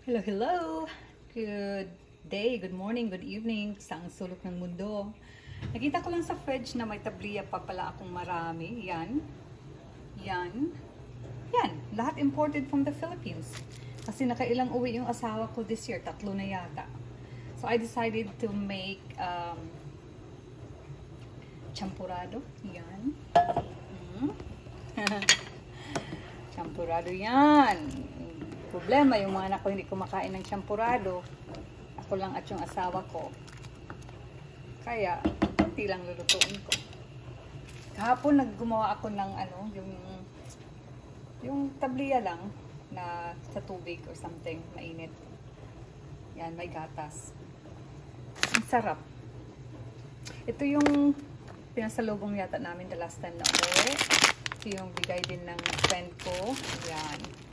Hello, hello! Good day, good morning, good evening sa ang sulok ng mundo. Nakita ko lang sa fridge na may tabliya pa pala akong marami. Yan. Yan. Yan. Lahat imported from the Philippines. Kasi nakailang uwi yung asawa ko this year. 3 na yata. So I decided to make champurado. Yan. Champurado yan. Problema, yung mga anak ko hindi kumakain ng champurado. Ako lang at yung asawa ko. Kaya, konti lang lulutuin ko. Kahapon naggumawa ako ng yung tabliya lang na sa tubig or something, mainit. Yan, may gatas. Ang sarap. Ito yung pinasalubong yata namin the last time na umuwi. Ito yung bigay din ng friend ko. Yan.